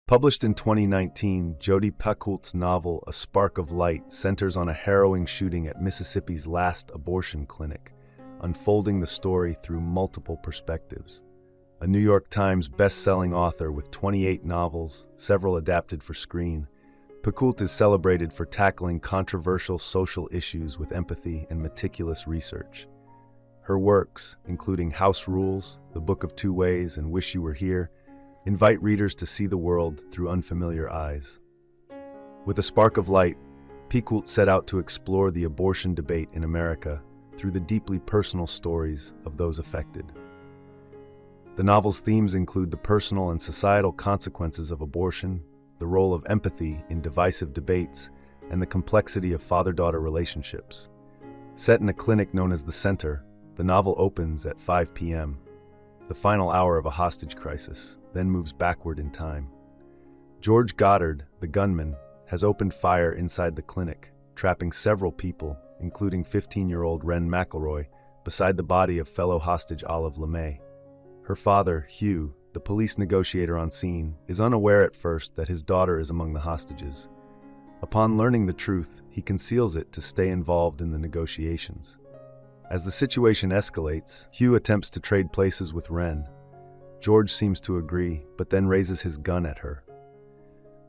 Published in 2019, Jodi Picoult's novel A Spark of Light centers on a harrowing shooting at Mississippi's last abortion clinic, unfolding the story through multiple perspectives. A New York Times best-selling author with 28 novels, several adapted for screen, Picoult is celebrated for tackling controversial social issues with empathy and meticulous research. Her works, including House Rules, The Book of Two Ways, and Wish You Were Here, invite readers to see the world through unfamiliar eyes. With A Spark of Light, Picoult set out to explore the abortion debate in America through the deeply personal stories of those affected. The novel's themes include the personal and societal consequences of abortion, the role of empathy in divisive debates, and the complexity of father-daughter relationships. Set in a clinic known as the Center, the novel opens at 5 p.m., the final hour of a hostage crisis, then moves backward in time. George Goddard, the gunman, has opened fire inside the clinic, trapping several people, including 15-year-old Wren McElroy, beside the body of fellow hostage Olive LeMay. Her father, Hugh, the police negotiator on scene, is unaware at first that his daughter is among the hostages. Upon learning the truth, he conceals it to stay involved in the negotiations. As the situation escalates, Hugh attempts to trade places with Wren. George seems to agree, but then raises his gun at her.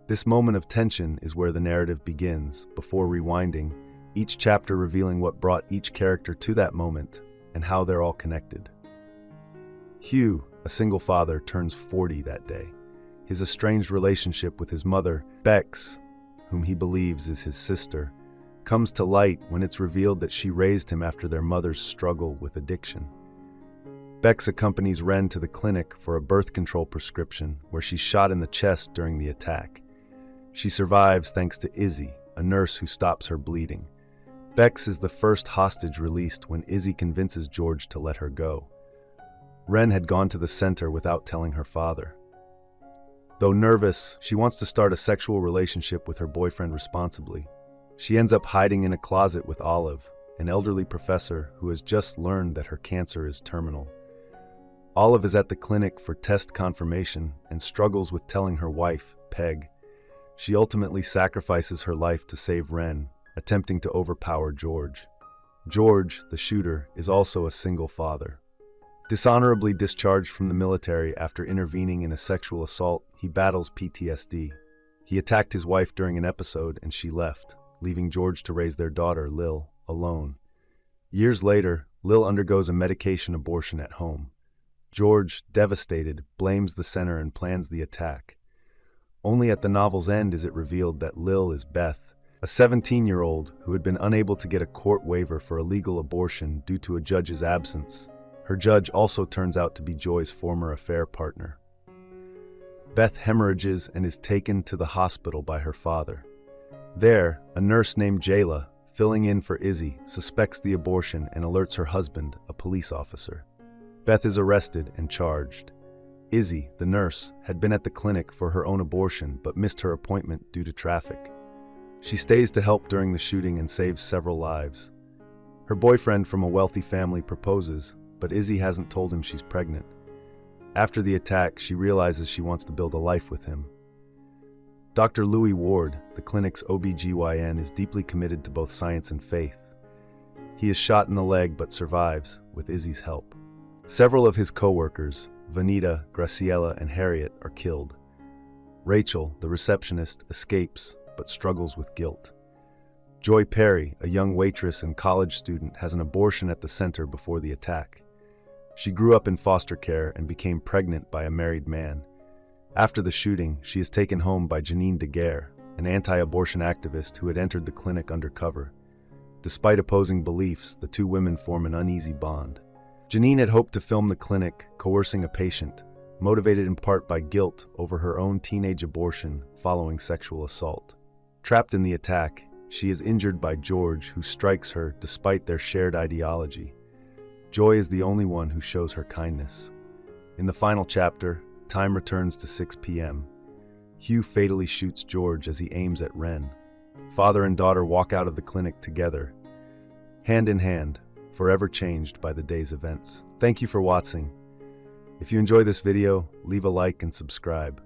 This moment of tension is where the narrative begins, before rewinding, each chapter revealing what brought each character to that moment and how they're all connected. Hugh, a single father, turns 40 that day. His estranged relationship with his mother, Bex, whom he believes is his sister, comes to light when it's revealed that she raised him after their mother's struggle with addiction. Bex accompanies Wren to the clinic for a birth control prescription, where she's shot in the chest during the attack. She survives thanks to Izzy, a nurse who stops her bleeding. Bex is the first hostage released when Izzy convinces George to let her go. Wren had gone to the center without telling her father. Though nervous, she wants to start a sexual relationship with her boyfriend responsibly. She ends up hiding in a closet with Olive, an elderly professor who has just learned that her cancer is terminal. Olive is at the clinic for test confirmation and struggles with telling her wife, Peg. She ultimately sacrifices her life to save Wren, attempting to overpower George. George, the shooter, is also a single father. Dishonorably discharged from the military after intervening in a sexual assault, he battles PTSD. He attacked his wife during an episode and she left, leaving George to raise their daughter, Lil, alone. Years later, Lil undergoes a medication abortion at home. George, devastated, blames the center and plans the attack. Only at the novel's end is it revealed that Lil is Beth, a 17-year-old who had been unable to get a court waiver for a legal abortion due to a judge's absence. Her judge also turns out to be Joy's former affair partner. Beth hemorrhages and is taken to the hospital by her father. There, a nurse named Jayla, filling in for Izzy, suspects the abortion and alerts her husband, a police officer. Beth is arrested and charged. Izzy, the nurse, had been at the clinic for her own abortion but missed her appointment due to traffic. She stays to help during the shooting and saves several lives. Her boyfriend from a wealthy family proposes, but Izzy hasn't told him she's pregnant. After the attack, she realizes she wants to build a life with him. Dr. Louis Ward, the clinic's OB/GYN, is deeply committed to both science and faith. He is shot in the leg but survives, with Izzy's help. Several of his co-workers, Vanita, Graciela, and Harriet, are killed. Rachel, the receptionist, escapes but struggles with guilt. Joy Perry, a young waitress and college student, has an abortion at the center before the attack. She grew up in foster care and became pregnant by a married man. After the shooting, she is taken home by Janine Daguerre, an anti-abortion activist who had entered the clinic undercover. Despite opposing beliefs, the two women form an uneasy bond. Janine had hoped to film the clinic, coercing a patient, motivated in part by guilt over her own teenage abortion following sexual assault. Trapped in the attack, she is injured by George, who strikes her despite their shared ideology. Joy is the only one who shows her kindness. In the final chapter, time returns to 6 p.m. Hugh fatally shoots George as he aims at Wren. Father and daughter walk out of the clinic together, hand in hand, forever changed by the day's events. Thank you for watching. If you enjoy this video, leave a like and subscribe.